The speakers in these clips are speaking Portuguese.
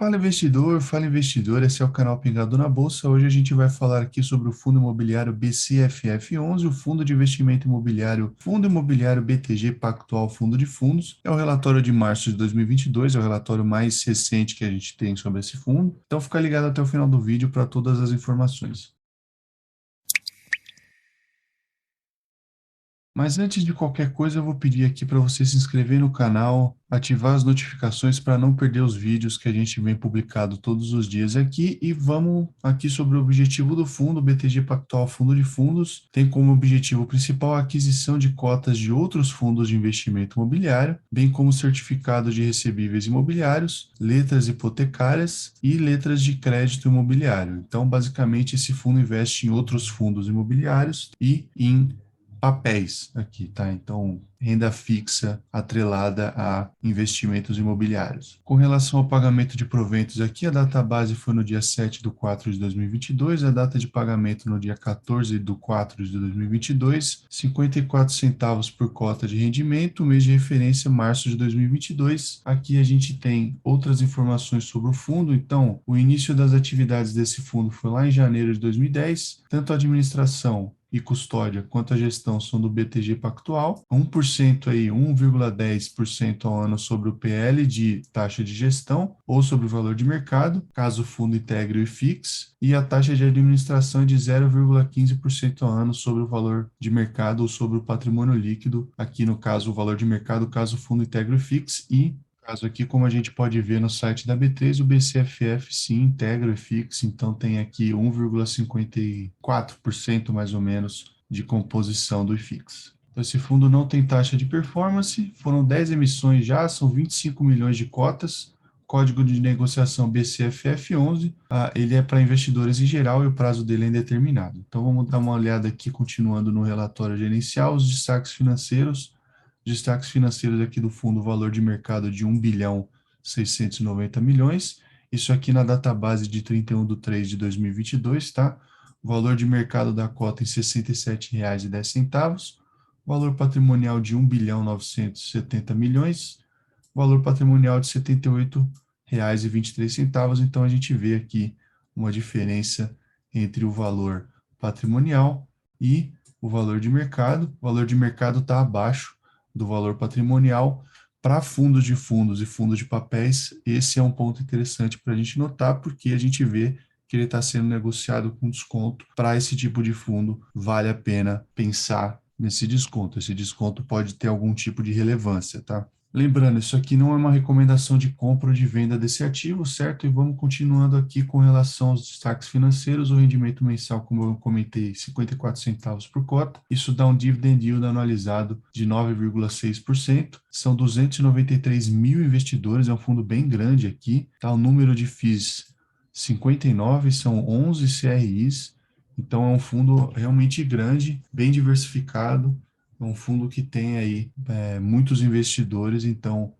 Fala investidor, esse é o canal Pingado na Bolsa. Hoje a gente vai falar aqui sobre o fundo imobiliário BCFF11, o fundo de investimento imobiliário, fundo imobiliário BTG Pactual Fundo de Fundos. É o relatório de março de 2022, é o relatório mais recente que a gente tem sobre esse fundo. Então fica ligado até o final do vídeo para todas as informações. Mas antes de qualquer coisa, eu vou pedir aqui para você se inscrever no canal, ativar as notificações para não perder os vídeos que a gente vem publicado todos os dias aqui. E vamos aqui sobre o objetivo do fundo, o BTG Pactual Fundo de Fundos. Tem como objetivo principal a aquisição de cotas de outros fundos de investimento imobiliário, bem como certificado de recebíveis imobiliários, letras hipotecárias e letras de crédito imobiliário. Então, basicamente, esse fundo investe em outros fundos imobiliários e em papéis aqui, tá? Então, renda fixa atrelada a investimentos imobiliários. Com relação ao pagamento de proventos aqui, a data base foi no dia 7 de 4 de 2022, a data de pagamento no dia 14 de 4 de 2022, 54 centavos por cota de rendimento, mês de referência março de 2022. Aqui a gente tem outras informações sobre o fundo, então, o início das atividades desse fundo foi lá em janeiro de 2010, tanto a administração e custódia quanto a gestão são do BTG Pactual, 1% aí, 1,10% ao ano sobre o PL de taxa de gestão ou sobre o valor de mercado, caso o fundo integre o IFIX, e a taxa de administração é de 0,15% ao ano sobre o valor de mercado ou sobre o patrimônio líquido, aqui no caso o valor de mercado, caso o fundo integre o IFIX e caso aqui, como a gente pode ver no site da B3, o BCFF sim integra o IFIX, então tem aqui 1,54% mais ou menos de composição do IFIX. Então, esse fundo não tem taxa de performance, foram 10 emissões já, são 25 milhões de cotas, código de negociação BCFF11, ele é para investidores em geral e o prazo dele é indeterminado. Então, vamos dar uma olhada aqui, continuando no relatório gerencial, os destaques financeiros aqui do fundo, valor de mercado de 1 bilhão 690 milhões, isso aqui na database de 31 de 3 de 2022, tá? Valor de mercado da cota em R$ 67,10, valor patrimonial de 1 bilhão 970 milhões, valor patrimonial de R$ 78,23, então a gente vê aqui uma diferença entre o valor patrimonial e o valor de mercado. O valor de mercado está abaixo do valor patrimonial. Para fundos de fundos e fundos de papéis, esse é um ponto interessante para a gente notar, porque a gente vê que ele está sendo negociado com desconto. Para esse tipo de fundo, vale a pena pensar nesse desconto. Esse desconto pode ter algum tipo de relevância, tá? Lembrando, isso aqui não é uma recomendação de compra ou de venda desse ativo, certo? E vamos continuando aqui com relação aos destaques financeiros. O rendimento mensal, como eu comentei, 54 centavos por cota. Isso dá um dividend yield anualizado de 9,6%. São 293 mil investidores, é um fundo bem grande aqui. Tá? O número de FIIs, 59, são 11 CRIs. Então, é um fundo realmente grande, bem diversificado. É um fundo que tem aí muitos investidores, então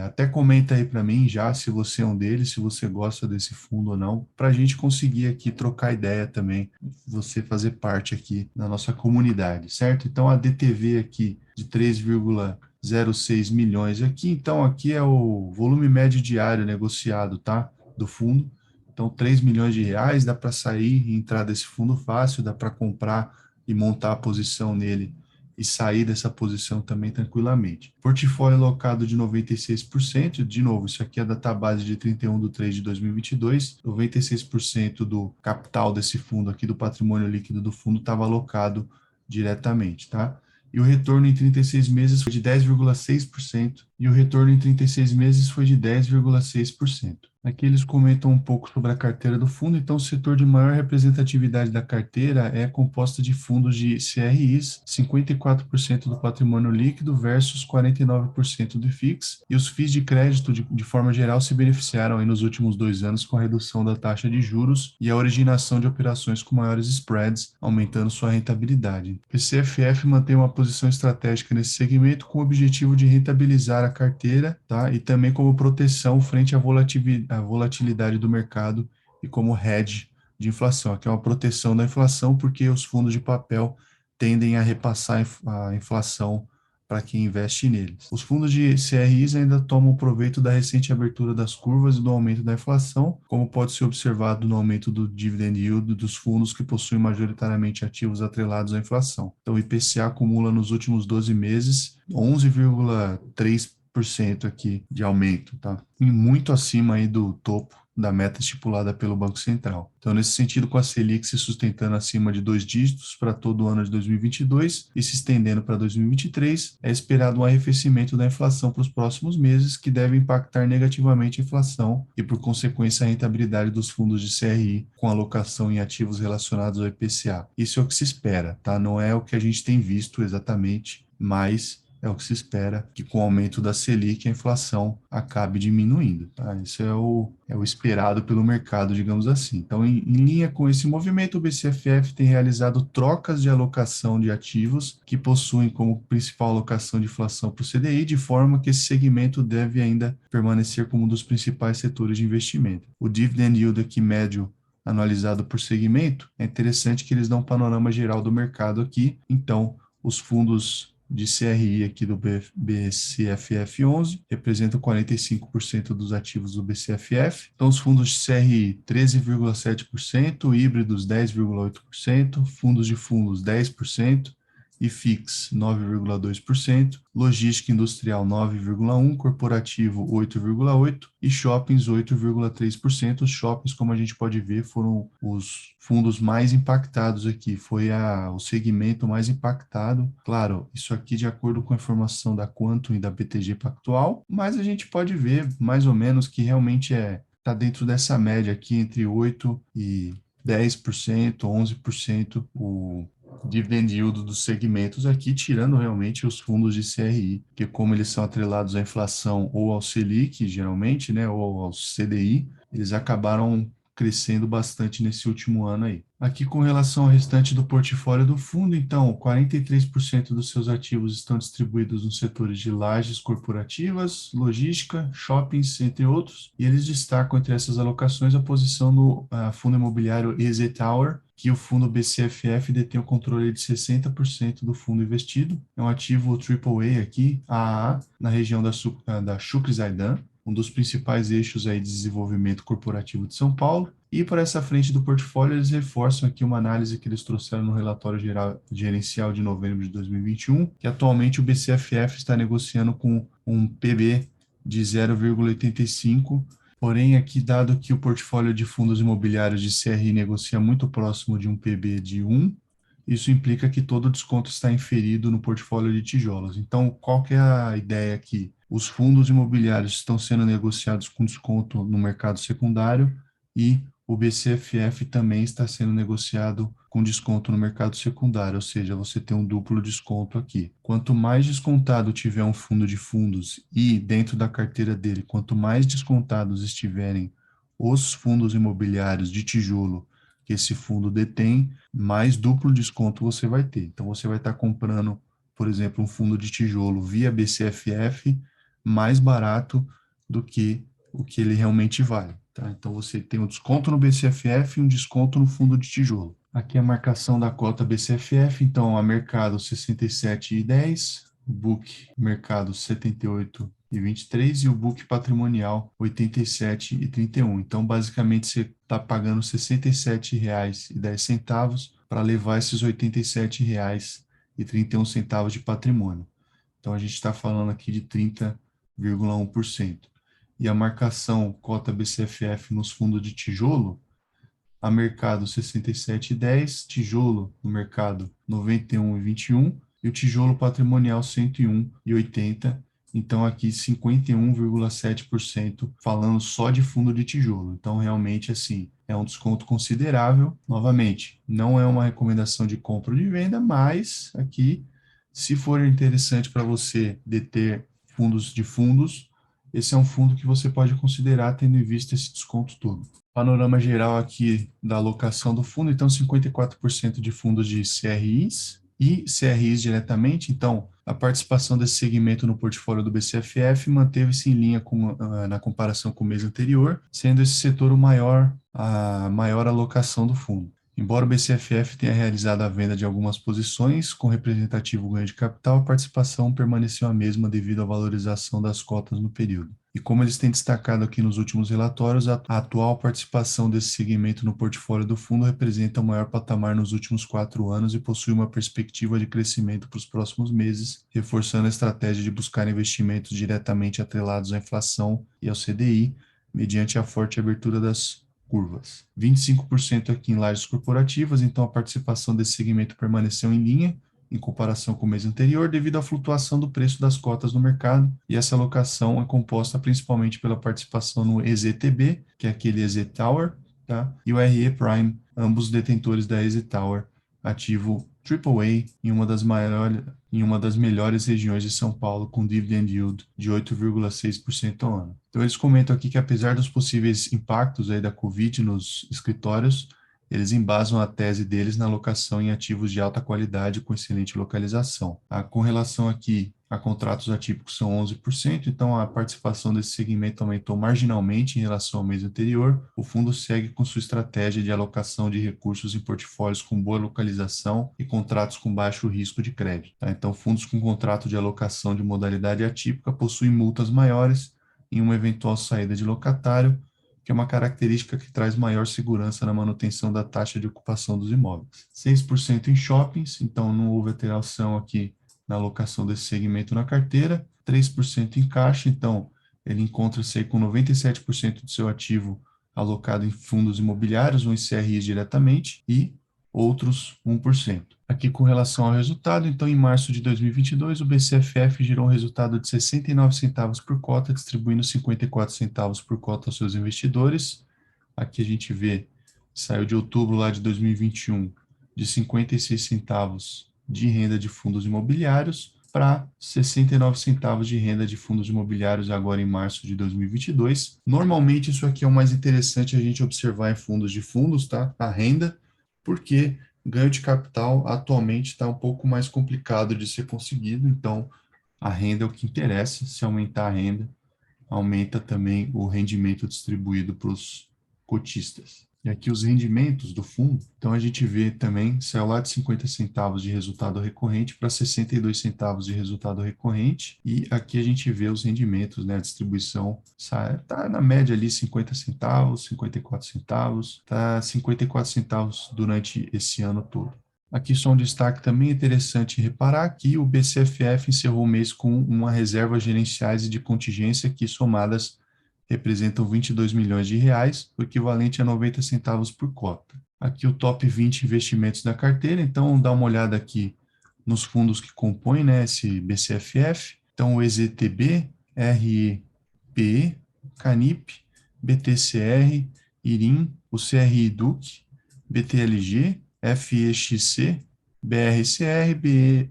até comenta aí para mim já se você é um deles, se você gosta desse fundo ou não, para a gente conseguir aqui trocar ideia também, você fazer parte aqui da nossa comunidade, certo? Então a DTV aqui de 3,06 milhões aqui, então aqui é o volume médio diário negociado, tá? Do fundo. Então 3 milhões de reais, dá para sair e entrar desse fundo fácil, dá para comprar e montar a posição nele e sair dessa posição também tranquilamente. Portfólio alocado de 96%, de novo, isso aqui é da database de 31 de 3 de 2022, 96% do capital desse fundo aqui, do patrimônio líquido do fundo, estava alocado diretamente, tá? E o retorno em 36 meses foi de 10,6%, e o retorno em 36 meses foi de 10,6%. Aqui eles comentam um pouco sobre a carteira do fundo, então o setor de maior representatividade da carteira é composta de fundos de CRIs, 54% do patrimônio líquido versus 49% do IFIX, e os FIIs de crédito, de forma geral, se beneficiaram aí nos últimos 2 anos com a redução da taxa de juros e a originação de operações com maiores spreads, aumentando sua rentabilidade. O PCFF mantém uma posição estratégica nesse segmento com o objetivo de rentabilizar a carteira, tá? E também como proteção frente à volatilidade do mercado e como hedge de inflação. Aqui é uma proteção da inflação porque os fundos de papel tendem a repassar a inflação para quem investe neles. Os fundos de CRIs ainda tomam proveito da recente abertura das curvas e do aumento da inflação, como pode ser observado no aumento do dividend yield dos fundos que possuem majoritariamente ativos atrelados à inflação. Então, o IPCA acumula nos últimos 12 meses 11,3% aqui de aumento, tá? E muito acima aí do topo da meta estipulada pelo Banco Central. Então, nesse sentido, com a Selic se sustentando acima de 2 dígitos para todo o ano de 2022 e se estendendo para 2023, é esperado um arrefecimento da inflação para os próximos meses, que deve impactar negativamente a inflação e, por consequência, a rentabilidade dos fundos de CRI com alocação em ativos relacionados ao IPCA. Isso é o que se espera, tá? Não é o que a gente tem visto exatamente, mas é o que se espera, que com o aumento da Selic a inflação acabe diminuindo. Tá? Isso é o esperado pelo mercado, digamos assim. Então, em linha com esse movimento, o BCFF tem realizado trocas de alocação de ativos que possuem como principal alocação de inflação para o CDI, de forma que esse segmento deve ainda permanecer como um dos principais setores de investimento. O dividend yield aqui médio analisado por segmento, é interessante que eles dão um panorama geral do mercado aqui. Então, os fundos de CRI aqui do BCFF11 representam 45% dos ativos do BCFF. Então, os fundos de CRI, 13,7%, híbridos, 10,8%, fundos de fundos, 10%, e FIX 9,2%, logística industrial 9,1%, corporativo 8,8% e shoppings 8,3%. Os shoppings, como a gente pode ver, foram os fundos mais impactados aqui, foi o segmento mais impactado. Claro, isso aqui de acordo com a informação da Quantum e da BTG Pactual, mas a gente pode ver mais ou menos que realmente está dentro dessa média aqui entre 8% e 10%, 11% o dividend yield dos segmentos aqui, tirando realmente os fundos de CRI, que como eles são atrelados à inflação ou ao Selic, geralmente, né, ou ao CDI, eles acabaram crescendo bastante nesse último ano aí. Aqui com relação ao restante do portfólio do fundo, então, 43% dos seus ativos estão distribuídos nos setores de lajes corporativas, logística, shoppings, entre outros, e eles destacam entre essas alocações a posição do fundo imobiliário EZ Tower, que o fundo BCFF detém o controle de 60% do fundo investido. É um ativo AAA aqui, AAA, na região da Chucre-Zaidan, um dos principais eixos aí de desenvolvimento corporativo de São Paulo. E para essa frente do portfólio, eles reforçam aqui uma análise que eles trouxeram no relatório gerencial de novembro de 2021, que atualmente o BCFF está negociando com um PB de 0,85. Porém, aqui, dado que o portfólio de fundos imobiliários de CRI negocia muito próximo de um PB de 1, isso implica que todo o desconto está inferido no portfólio de tijolos. Então, qual que é a ideia aqui? Os fundos imobiliários estão sendo negociados com desconto no mercado secundário e o BCFF também está sendo negociado com desconto no mercado secundário, ou seja, você tem um duplo desconto aqui. Quanto mais descontado tiver um fundo de fundos e dentro da carteira dele, quanto mais descontados estiverem os fundos imobiliários de tijolo que esse fundo detém, mais duplo desconto você vai ter. Então, você vai estar comprando, por exemplo, um fundo de tijolo via BCFF mais barato do que o que ele realmente vale. Tá? Então, você tem um desconto no BCFF e um desconto no fundo de tijolo. Aqui a marcação da cota BCFF, então, a mercado 67,10, o book mercado 78,23 e o book patrimonial 87,31. Então, basicamente, você está pagando R$ 67,10 para levar esses R$ 87,31 de patrimônio. Então, a gente está falando aqui de 30,1%. E a marcação cota BCFF nos fundos de tijolo, a mercado 67,10, tijolo no mercado 91,21 e o tijolo patrimonial 101,80. Então, aqui 51,7% falando só de fundo de tijolo. Então, realmente, assim, é um desconto considerável. Novamente, não é uma recomendação de compra ou de venda, mas aqui, se for interessante para você deter fundos de fundos, esse é um fundo que você pode considerar tendo em vista esse desconto todo. Panorama geral aqui da alocação do fundo, então 54% de fundos de CRIs e CRIs diretamente, então a participação desse segmento no portfólio do BCFF manteve-se em linha na comparação com o mês anterior, sendo esse setor a maior alocação do fundo. Embora o BCFF tenha realizado a venda de algumas posições com representativo ganho de capital, a participação permaneceu a mesma devido à valorização das cotas no período. E como eles têm destacado aqui nos últimos relatórios, a atual participação desse segmento no portfólio do fundo representa o maior patamar nos últimos 4 anos e possui uma perspectiva de crescimento para os próximos meses, reforçando a estratégia de buscar investimentos diretamente atrelados à inflação e ao CDI, mediante a forte abertura das curvas. 25% aqui em lajes corporativas, então a participação desse segmento permaneceu em linha em comparação com o mês anterior, devido à flutuação do preço das cotas no mercado, e essa alocação é composta principalmente pela participação no EZTB, que é aquele EZ Tower, tá? E o RE Prime, ambos detentores da EZ Tower, ativo AAA em uma das melhores regiões de São Paulo, com dividend yield de 8,6% ao ano. Então, eles comentam aqui que, apesar dos possíveis impactos aí da Covid nos escritórios, eles embasam a tese deles na alocação em ativos de alta qualidade com excelente localização. Com relação aqui a contratos atípicos são 11%, então a participação desse segmento aumentou marginalmente em relação ao mês anterior. O fundo segue com sua estratégia de alocação de recursos em portfólios com boa localização e contratos com baixo risco de crédito. Tá? Então, fundos com contrato de alocação de modalidade atípica possuem multas maiores em uma eventual saída de locatário, que é uma característica que traz maior segurança na manutenção da taxa de ocupação dos imóveis. 6% em shoppings, então não houve alteração aqui na alocação desse segmento na carteira. 3% em caixa, então ele encontra-se com 97% do seu ativo alocado em fundos imobiliários ou em CRIs diretamente e outros 1%. Aqui com relação ao resultado, então em março de 2022, o BCFF gerou um resultado de 69 centavos por cota, distribuindo 54 centavos por cota aos seus investidores. Aqui a gente vê, saiu de outubro lá de 2021, de 56 centavos de renda de fundos imobiliários para 69 centavos de renda de fundos imobiliários agora em março de 2022. Normalmente isso aqui é o mais interessante a gente observar em fundos de fundos, tá? A renda, porque ganho de capital atualmente está um pouco mais complicado de ser conseguido, então a renda é o que interessa. Se aumentar a renda, aumenta também o rendimento distribuído para os cotistas. E aqui os rendimentos do fundo, então a gente vê também, saiu lá de 50 centavos de resultado recorrente para 62 centavos de resultado recorrente, e aqui a gente vê os rendimentos, né, a distribuição está na média ali 50 centavos, 54 centavos, está 54 centavos durante esse ano todo. Aqui só um destaque também interessante reparar que o BCFF encerrou o mês com uma reserva gerenciais e de contingência que somadas representam 22 milhões de reais, o equivalente a 90 centavos por cota. Aqui o top 20 investimentos da carteira, então dá uma olhada aqui nos fundos que compõem, né, esse BCFF. Então o EZTB, REPE, Canip, BTCR, IRIM, o CRI Duc, BTLG, FEXC, BRCR,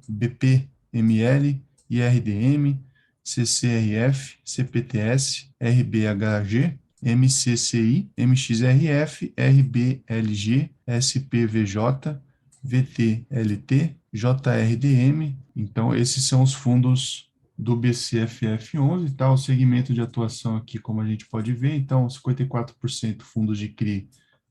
BPML, IRDM, CCRF, CPTS, RBHG, MCCI, MXRF, RBLG, SPVJ, VTLT, JRDM. Então, esses são os fundos do BCFF11, tá? O segmento de atuação aqui, como a gente pode ver, então, 54% fundos de CRI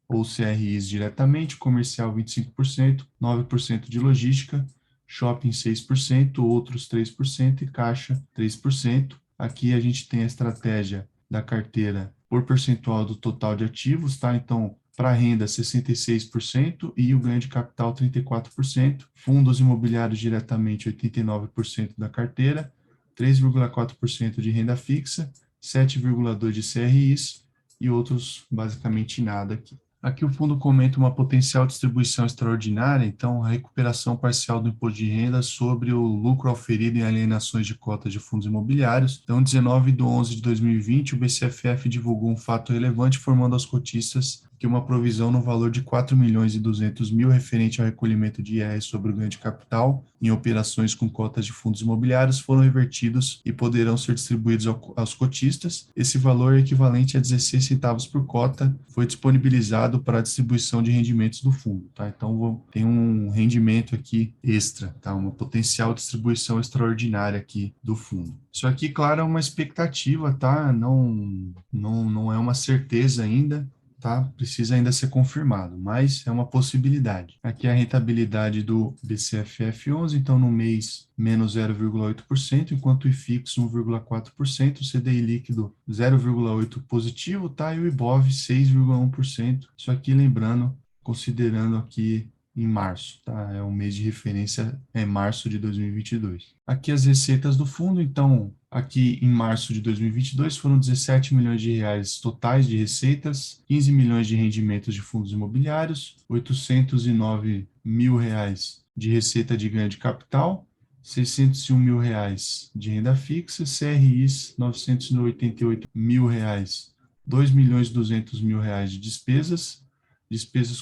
ou CRIs diretamente, comercial 25%, 9% de logística, shopping 6%, outros 3% e caixa 3%. Aqui a gente tem a estratégia da carteira por percentual do total de ativos, tá? Então, para renda 66% e o ganho de capital 34%, fundos imobiliários diretamente 89% da carteira, 3,4% de renda fixa, 7,2% de CRIs e outros basicamente nada aqui. Aqui o fundo comenta uma potencial distribuição extraordinária, então a recuperação parcial do imposto de renda sobre o lucro auferido em alienações de cotas de fundos imobiliários. Então, 19/11 de 2020, o BCFF divulgou um fato relevante informando aos cotistas que uma provisão no valor de 4.200.000 referente ao recolhimento de IR sobre o ganho de capital em operações com cotas de fundos imobiliários foram revertidos e poderão ser distribuídos aos cotistas. Esse valor equivalente a 16 centavos por cota foi disponibilizado para a distribuição de rendimentos do fundo, tá? Então, tem um rendimento aqui extra, tá? Uma potencial distribuição extraordinária aqui do fundo. Isso aqui, claro, é uma expectativa, tá? Não é uma certeza ainda, tá? Precisa ainda ser confirmado, mas é uma possibilidade. Aqui a rentabilidade do BCFF11, então no mês menos 0,8%, enquanto o IFIX 1,4%, o CDI líquido 0,8% positivo, tá? E o IBOV 6,1%. Isso aqui lembrando, considerando aqui em março, tá? É o mês de referência, é março de 2022. Aqui as receitas do fundo, então, aqui em março de 2022 foram 17 milhões de reais totais de receitas, 15 milhões de rendimentos de fundos imobiliários, 809 mil reais de receita de ganho de capital, 601 mil reais de renda fixa, CRIs 988 mil reais, 2 milhões e 200 mil reais de despesas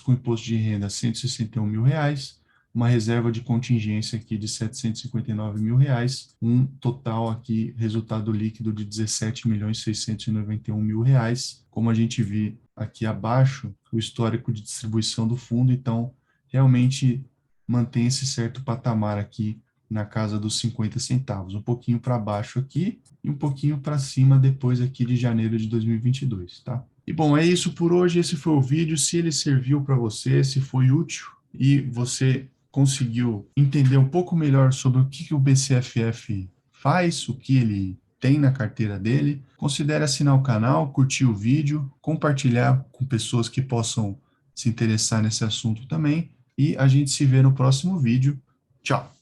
com imposto de renda 161 mil reais, uma reserva de contingência aqui de 759 mil reais, um total aqui, resultado líquido de 17 milhões 691 mil reais. Como a gente vê aqui abaixo, o histórico de distribuição do fundo, então, realmente mantém esse certo patamar aqui na casa dos 50 centavos, um pouquinho para baixo aqui e um pouquinho para cima depois aqui de janeiro de 2022, tá? E bom, é isso por hoje, esse foi o vídeo, se ele serviu para você, se foi útil e você conseguiu entender um pouco melhor sobre o que o BCFF faz, o que ele tem na carteira dele, considere assinar o canal, curtir o vídeo, compartilhar com pessoas que possam se interessar nesse assunto também, e a gente se vê no próximo vídeo. Tchau!